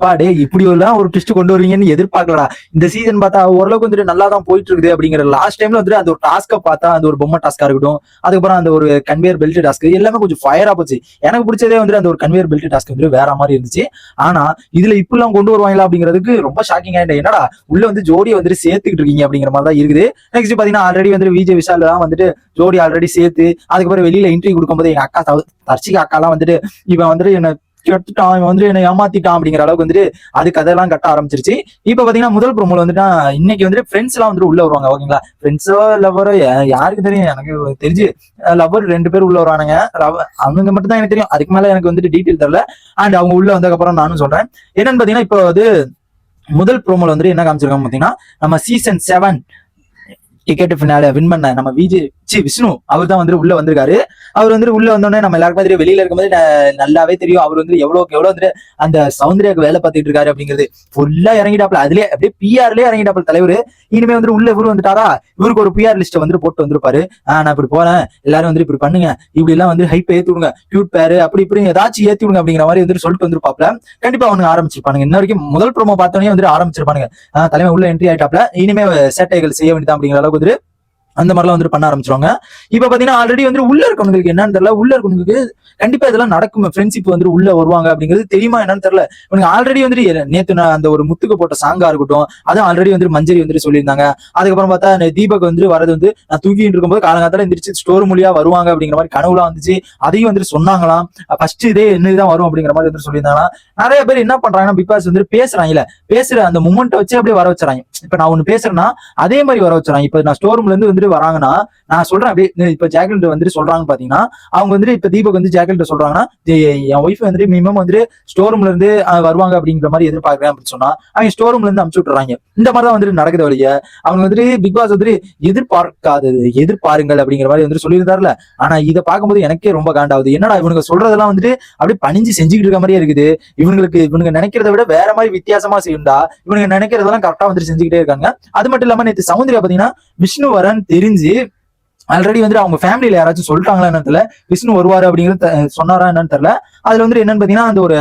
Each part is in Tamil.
பாடே இப்படி எல்லாம் ஒரு ட்விஸ்ட் கொண்டு வருவீங்கன்னு எதிர்பார்க்கலடா. இந்த சீசன் பார்த்தா ஓரளவுக்கு வந்துட்டு நல்லா தான் போயிட்டு இருக்குது அப்படிங்கிற லாஸ்ட் டைம்ல வந்துட்டு அந்த ஒரு டாஸ்க்கை பார்த்தா அந்த ஒரு பொம்மை டாஸ்கா இருக்கட்டும், அதுக்கப்புறம் அந்த ஒரு கன்வேயர் பெல்ட் டாஸ்க் எல்லாமே கொஞ்சம் ஃபயரா போச்சு. எனக்கு பிடிச்சதே வந்துட்டு அந்த ஒரு கன்வேயர் பெல்ட் டாஸ்க் வந்து வேற மாதிரி இருந்துச்சு. ஆனா இதுல இப்பெல்லாம் கொண்டு வருவாங்களா அப்படிங்கிறதுக்கு ரொம்ப ஷாக்கிங் ஆயிட்டேன். என்னடா உள்ள வந்து ஜோடியை வந்துட்டு சேர்த்துக்கிட்டு இருக்கீங்க அப்படிங்கிற மாதிரி தான் இருக்குது. நெக்ஸ்ட் பாத்தீங்கன்னா ஆல்ரெடி வந்து விஜய் விஷால் தான் வந்துட்டு ஜோடி ஆல்ரெடி சேர்த்து அதுக்கப்புறம் வெளியில இன்டர்வியூ கொடுக்கும்போது எங்க அக்கா தர்ஷிகா அக்காலாம் வந்துட்டு இவன் வந்துட்டு என்ன கெடுத்துட்டான், இவன் வந்து என்ன ஏமாத்திட்டான் அப்படிங்கிற அளவுக்கு வந்துட்டு அது கதையெல்லாம் கட்ட ஆரம்பிச்சிருச்சு. இப்ப பாத்தீங்கன்னா முதல் ப்ரோமோல வந்துட்டு இன்னைக்கு வந்துட்டு ஃப்ரெண்ட்ஸ் எல்லாம் வந்துட்டு உள்ள வருவாங்க. ஓகேங்களா, ஃப்ரெண்ட்ஸோ லவ்வரோ யாருக்கு தெரியும், எனக்கு தெரிஞ்சு லவ்வர் 2 பேர் உள்ள வருவானுங்க. அவங்க மட்டும் தான் எனக்கு தெரியும், அதுக்கு மேல எனக்கு வந்துட்டு டீட்டெயில் தெரியல. அண்ட் அவங்க உள்ள வந்ததுக்கு அப்புறம் நானும் சொல்றேன் என்னன்னு பாத்தீங்கன்னா, இப்போ வந்து முதல் ப்ரோமோல வந்துட்டு என்ன காமிச்சிருக்காங்க பாத்தீங்கன்னா, நம்ம சீசன் 7 டிக்கெட் ஃபினாலே வின் பண்ண நம்ம விஷ்ணு அவர் தான் வந்து உள்ள வந்திருக்காரு. அவர் வந்து உள்ள வந்தோடனே நம்ம எல்லாருக்குமே தெரியும், வெளியில இருக்கும்போது நல்லாவே தெரியும் அவர் வந்து எவ்வளவு வந்து அந்த சௌந்தர்யாக்கு வேலை பார்த்துட்டு இருக்காரு அப்படிங்கிறது. ஃபுல்லா இறங்கிட்டாப்ல, அதுலயே அப்படியே பிஆர்லயே இறங்கிட்டாப்ல தலைவர். இனிமே வந்து உள்ள இவரு வந்துட்டாரா, இவருக்கு ஒரு பிஆர் லிஸ்ட்டை வந்து போட்டு வந்திருப்பாரு. நான் இப்படி போறேன், எல்லாரும் வந்து இப்படி பண்ணுங்க, இப்படி எல்லாம் வந்து ஹைப் ஏத்தி விடுங்க, கியூட் பேரு அப்படி இப்படி ஏதாச்சும் ஏத்தி விடுங்க அப்படிங்கிற மாதிரி வந்து சொல்லிட்டு வந்துருப்பாப்ல. கண்டிப்பா அவனுக்கு ஆரம்பிச்சிருப்பானுங்க. இன்ன வரைக்கும் முதல் ப்ரோமோ பார்த்தோன்னே வந்து ஆரம்பிச்சிருப்பானுங்க, தலைமை உள்ள என்ட்ரி ஆயிட்டாப்ல, இனிமே சேட்டைகள் செய்ய வேண்டியதான் அப்படிங்கிற அளவுக்கு வந்து அந்த மாதிரிலாம் வந்து பண்ண ஆரம்பிச்சிருவாங்க. இப்ப பாத்தீங்கன்னா ஆல்ரெடி வந்து உள்ள இருக்கவங்களுக்கு என்னன்னு தெரியல, உள்ள இருக்கவங்களுக்கு கண்டிப்பா இதெல்லாம் நடக்கும், ஃப்ரெண்ட்ஷிப் வந்து உள்ள வருவாங்க அப்படிங்கிறது தெரியுமா என்னன்னு தெரியல. இவனுக்கு ஆல்ரெடி வந்து நேத்து அந்த ஒரு முத்துக்கு போட்ட சாங்கா இருக்கட்டும், அதுவும் ஆல்ரெடி வந்து மஞ்சரி வந்து சொல்லியிருந்தாங்க. அதுக்கப்புறம் பார்த்தா தீபக் வந்து வரது வந்து நான் தூக்கிட்டு இருக்கும்போது காலங்காத்தால எந்திரிச்சு ஸ்டோர் மொழியா வருவாங்க அப்படிங்கிற மாதிரி கனவுலாம் வந்துச்சு. அதையும் வந்து சொன்னாங்களாம். ஃபர்ஸ்ட் இதே என்னதான் வரும் அப்படிங்கிற மாதிரி வந்து சொல்லியிருந்தாங்கன்னா, நிறைய பேர் என்ன பண்றாங்கன்னா பிக் பாஸ் வந்து பேசுறாங்கல்ல, பேசுற அந்த மூமெண்ட்டை வச்சு அப்படியே வர வச்சுறாங்க. இப்ப நான் ஒண்ணு பேசுறேன்னா அதே மாதிரி வர வச்சுறாங்க. இப்ப நான் ஸ்டோர் ரூம்ல இருந்து வந்துட்டு வராங்கன்னா நான் சொல்றேன் அப்படியே, இப்ப ஜாக்லின் வந்துட்டு சொல்றாங்க பாத்தீங்கன்னா, அவங்க வந்துட்டு இப்ப தீபக் வந்து ஜாக்லின் சொல்றாங்கன்னா, என் ஒய்ஃப் வந்துட்டு மினிமம் வந்துட்டு ஸ்டோர் ரூம்ல இருந்து வருவாங்க அப்படிங்கிற மாதிரி எதிர்பார்க்கிறேன் அப்படின்னு சொன்னா அவங்க ஸ்டோர் ரூம்ல இருந்து அனுப்பிச்சு விட்டுறாங்க. இந்த மாதிரி தான் வந்துட்டு நடக்குது வழிய. அவங்க வந்துட்டு பிக் பாஸ் வந்துட்டு எதிர்பார்க்காதது எதிர்பாருங்கள் அப்படிங்கிற மாதிரி வந்துட்டு சொல்லியிருந்தாருல. ஆனா இதை பார்க்கும்போது எனக்கே ரொம்ப காண்டாகுது. என்னடா இவனுக்கு சொல்றதெல்லாம் வந்துட்டு அப்படியே பணிஞ்சு செஞ்சுக்கிட்டு இருக்க மாதிரியே இருக்குது. இவனுக்கு நினைக்கிறத விட வேற மாதிரி வித்தியாசமா செய்யுண்டா, இவனுக்கு நினைக்கிறதெல்லாம் கரெக்டா வந்துட்டு செஞ்சுக்கிட்டே இருக்காங்க. அது மட்டும் இல்லாம நேற்று சௌந்தர்யா பாத்தீங்கன்னா விஷ்ணு வரன் தெரிஞ்சு ஆல்ரெடி வந்து அவங்க ஃபேமிலியில யாராச்சும் சொல்லிட்டாங்களா என்னன்னு தெரியல, விஷ்ணு வருவாரு அப்படிங்கிறது சொன்னாரா என்னன்னு தெரியல. அதுல வந்து என்னன்னு பாத்தீங்கன்னா அந்த ஒரு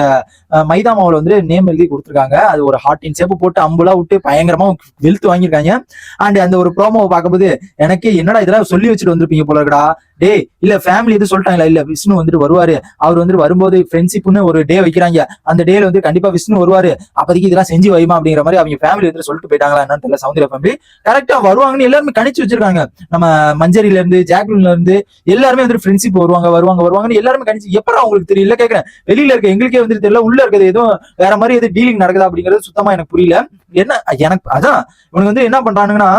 மைதா மாவுல வந்து நேம் எழுதி கொடுத்துருக்காங்க. அது ஒரு ஹார்ட்டின் சேப்பு போட்டு அம்புலா விட்டு பயங்கரமா வெளுத்து வாங்கியிருக்காங்க. அண்ட் அந்த ஒரு ப்ரோமோவை பார்க்கும்போது எனக்கு என்னடா இதெல்லாம் சொல்லி வச்சுட்டு வந்திருப்பீங்க போல இருக்கடா. டே இல்ல ஃபேமிலி எது சொல்லிட்டாங்களா, இல்ல விஷ்ணு வந்துட்டு வருவாரு, அவர் வந்து வரும்போது ஃப்ரெண்ட்ஷிப்னு ஒரு டே வைக்கிறாங்க, அந்த டேல வந்து கண்டிப்பா விஷ்ணு வருவாரு, அப்போதைக்கு இதெல்லாம் செஞ்சு வைமா அப்படிங்கிற மாதிரி அவங்க ஃபேமிலி வந்து சொல்லிட்டு போயிட்டாங்களா என்னன்னு தெரியல. சௌந்தர்யா ஃபேமிலி கரெக்டா வருவாங்கன்னு எல்லாருமே கணிச்சு வச்சிருக்காங்க. நம்ம மஞ்சரில இருந்து ஜாக்லின்ல இருந்து எல்லாருமே வந்து ஃப்ரெண்ட்ஷிப் வருவாங்கன்னு எல்லாருமே கணிச்சு. எப்பறம் அவங்களுக்கு தெரியல கேட்கறேன். வெளியில இருக்க எங்களுக்கே வந்து தெரியல, உள்ள இருக்கிறது எதுவும் வேற மாதிரி எது டீலிங் நடக்குதா அப்படிங்கிறது சுத்தமா எனக்கு புரியல. என்ன எனக்கு அதான் இவனுக்கு வந்து என்ன பண்றானுங்கன்னா,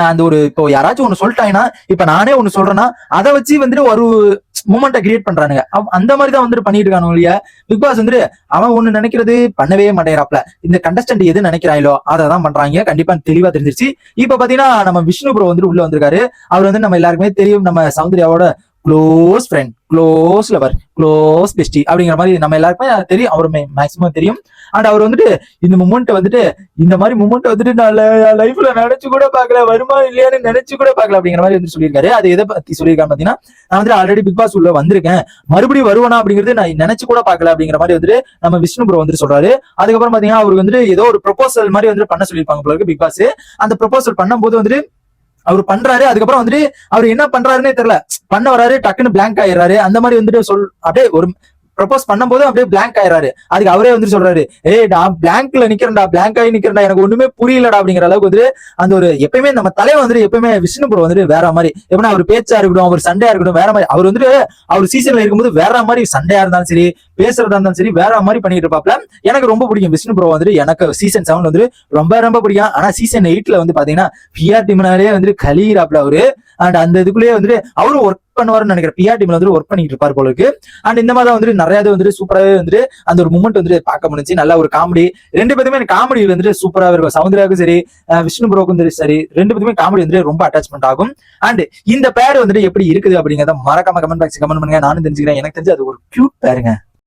அந்த ஒரு இப்போ யாராச்சும் ஒண்ணு சொல்லிட்டாங்கன்னா, இப்ப நானே ஒண்ணு சொல்றேன்னா அதை வச்சு வந்துட்டு ஒரு மூமெண்ட்டை கிரியேட் பண்றானுங்க. அந்த மாதிரி தான் வந்துட்டு பண்ணிட்டு இருக்கானு இல்லையா. பிக் பாஸ் வந்துட்டு அவன் ஒண்ணு நினைக்கிறது பண்ணவே மாட்டேங்கிறாப்ல. இந்த கண்டஸ்டன்ட் எது நினைக்கிறாங்களோ அதை தான் பண்றாங்க. கண்டிப்பா தெளிவா தெரிஞ்சிருச்சு. இப்ப பாத்தீங்கன்னா நம்ம விஷ்ணு ப்ரோ வந்துட்டு உள்ள வந்திருக்காரு. அவர் வந்து நம்ம எல்லாருக்குமே தெரியும், நம்ம சௌந்தர்யாவோட close friend, close lover, close bestie அப்படிங்கிற மாதிரி நம்ம எல்லாருக்குமே தெரியும், அவர் மேக்சிமம் தெரியும். அண்ட் அவர் வந்துட்டு இந்த மூமெண்ட் வந்துட்டு இந்த மாதிரி மூமெண்ட் வந்துட்டு நான் லைஃப்ல நினைச்சு கூட பாக்கல, வருமா இல்லையான்னு நினைச்சு கூட பாக்கல அப்படிங்கிற மாதிரி வந்து சொல்லியிருக்காரு. அது எதை பத்தி சொல்லியிருக்காரு பாத்தீங்கன்னா, நான் வந்து ஆல்ரெடி பிக் பாஸ் உள்ள வந்திருக்கேன், மறுபடியும் வருவானா அப்படிங்கிறது நான் நினைச்சு கூட பாக்கல அப்படிங்கிற மாதிரி வந்துட்டு நம்ம விஷ்ணு ப்ரோ வந்துட்டு சொல்றாரு. அதுக்கப்புறம் பாத்தீங்கன்னா அவர் வந்துட்டு ஏதோ ஒரு ப்ரொபோசல் மாதிரி வந்துட்டு பண்ண சொல்லியிருப்பாங்க போல இருக்கு பிக் பாஸ். அந்த ப்ரொபோசல் பண்ணும்போது வந்துட்டு அவர் பண்றாரு. அதுக்கப்புறம் வந்துட்டு அவர் என்ன பண்றாருன்னே தெரியல, பண்ண வராரு டக்குன்னு பிளாங்க் ஆயிடுறாரு. அந்த மாதிரி வந்துட்டு அப்படியே ஒரு ப்ரொபோஸ் பண்ணும்போது அப்படியே பிளாங்க் ஆயிடுறாரு. அதுக்கு அவரே வந்து சொல்றாரு, நான் பிளாங்க்ல நிக்கிறேன்டா, பிளாங்க் ஆகி நிக்கிறேன்டா, எனக்கு ஒண்ணுமே புரியலடா அப்படிங்கிற அளவுக்கு வந்து அந்த ஒரு எப்பயுமே நம்ம தலைவர் வந்துட்டு எப்பயுமே விஷ்ணு ப்ரோ வந்துட்டு வேற மாதிரி, எப்படின்னா அவர் பேச்சா இருக்கட்டும், அவர் சண்டையா இருக்கட்டும் வேற மாதிரி. அவர் வந்துட்டு அவர் சீசன்ல இருக்கும்போது வேற மாதிரி சண்டையா இருந்தாலும் சரி, பேசுறதா இருந்தாலும் சரி வேற மாதிரி பண்ணிட்டு இருப்பாப்ல. எனக்கு ரொம்ப பிடிக்கும் விஷ்ணு ப்ரோ வந்துட்டு. எனக்கு சீசன் 7 வந்து ரொம்ப பிடிக்கும். ஆனா சீசன் 8ல வந்து பாத்தீங்கன்னா பிஆர் டீம்னாலே வந்துட்டு கலீராப்ல அவரு. அண்ட் அந்த இதுக்குள்ளேயே வந்துட்டு அவரும் ஒர்க் பண்ணுவாருன்னு நினைக்கிறேன். பிஆர் டீம்ல வந்து ஒர்க் பண்ணிட்டு இருப்பாரு போல இருக்கு. அண்ட் இந்த மாதிரி வந்துட்டு நிறைய வந்துட்டு சூப்பராகவே வந்துட்டு அந்த ஒரு மூமெண்ட் வந்துட்டு பார்க்க முடிஞ்சு. நல்ல ஒரு காமெடி, 2 பேருமே காமெடி வந்துட்டு சூப்பராக இருக்கும். சௌந்தர்யாவுக்கும் சரி, விஷ்ணு ப்ரோக்கும் சரி, 2 பேருமே காமெடி வந்துட்டு ரொம்ப அட்டாச்மெண்ட் ஆகும். அண்ட் இந்த பேர் வந்துட்டு எப்படி இருக்குது அப்படிங்கிறத மறக்காம கமெண்ட் பாக்ஸ் கமெண்ட் பண்ணுங்க. நானும் தெரிஞ்சுக்கிறேன். எனக்கு தெரிஞ்சு அது ஒரு கியூட் பேருங்க.